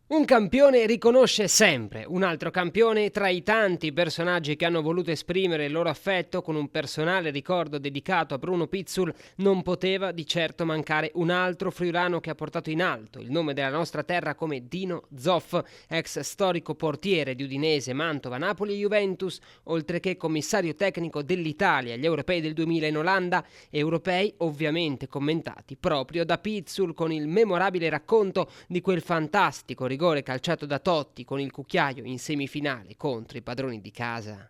Un campione riconosce sempre un altro campione. Tra i tanti personaggi che hanno voluto esprimere il loro affetto con un personale ricordo dedicato a Bruno Pizzul, non poteva di certo mancare un altro friulano che ha portato in alto il nome della nostra terra come Dino Zoff, ex storico portiere di Udinese, Mantova, Napoli e Juventus, oltre che commissario tecnico dell'Italia agli europei del 2000 in Olanda, europei ovviamente commentati proprio da Pizzul con il memorabile racconto di quel fantastico rigore calciato da Totti con il cucchiaio in semifinale contro i padroni di casa.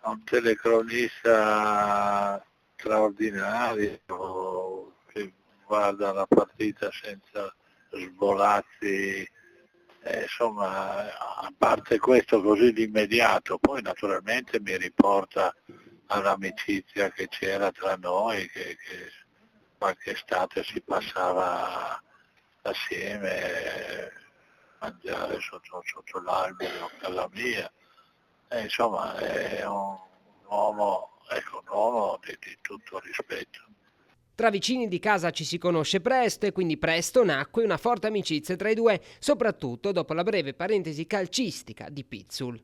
Un telecronista straordinario che guarda la partita senza svolazzi, insomma, a parte questo così di immediato, poi naturalmente mi riporta all'amicizia che c'era tra noi, che qualche estate si passava assieme, mangiare sotto l'albero a casa mia. Insomma è un uomo di tutto rispetto. Tra vicini di casa ci si conosce presto e quindi presto nacque una forte amicizia tra i due, soprattutto dopo la breve parentesi calcistica di Pizzul.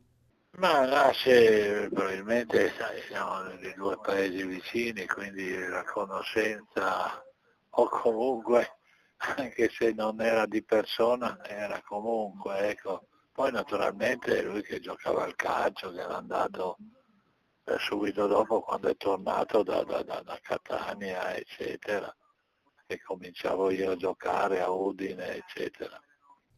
Ma nasce probabilmente, sai, siamo di due paesi vicini, quindi la conoscenza, o comunque, anche se non era di persona, era comunque, ecco. Poi naturalmente lui che giocava al calcio, che era andato subito dopo quando è tornato da Catania, eccetera, e cominciavo io a giocare a Udine, eccetera.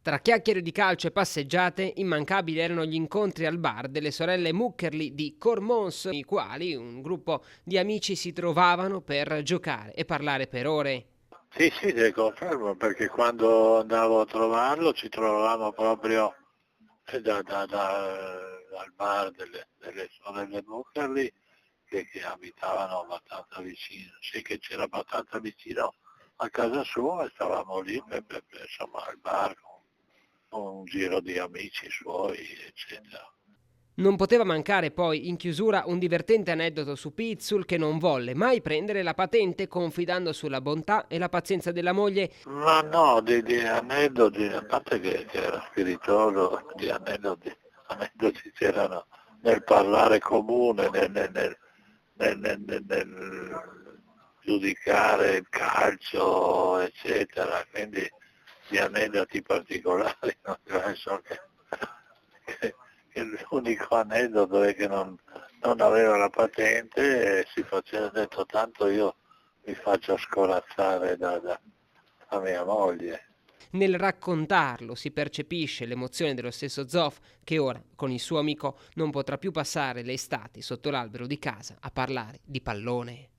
Tra chiacchiere di calcio e passeggiate, immancabili erano gli incontri al bar delle sorelle Muckerli di Cormons, i quali un gruppo di amici si trovavano per giocare e parlare per ore. Sì, sì, te confermo, perché quando andavo a trovarlo ci trovavamo proprio dal bar delle sorelle Muccherli che abitavano abbastanza vicino, sì che c'era abbastanza vicino a casa sua e stavamo lì insomma al bar con un giro di amici suoi, eccetera. Non poteva mancare poi in chiusura un divertente aneddoto su Pizzul che non volle mai prendere la patente confidando sulla bontà e la pazienza della moglie. Ma no, di aneddoti, a parte che era spiritoso, di aneddoti c'erano nel parlare comune, nel giudicare il calcio, eccetera, quindi di aneddoti particolari, non penso che l'unico aneddoto è che non aveva la patente e si faceva detto tanto io mi faccio scorazzare da mia moglie. Nel raccontarlo si percepisce l'emozione dello stesso Zoff che ora, con il suo amico, non potrà più passare le estati sotto l'albero di casa a parlare di pallone.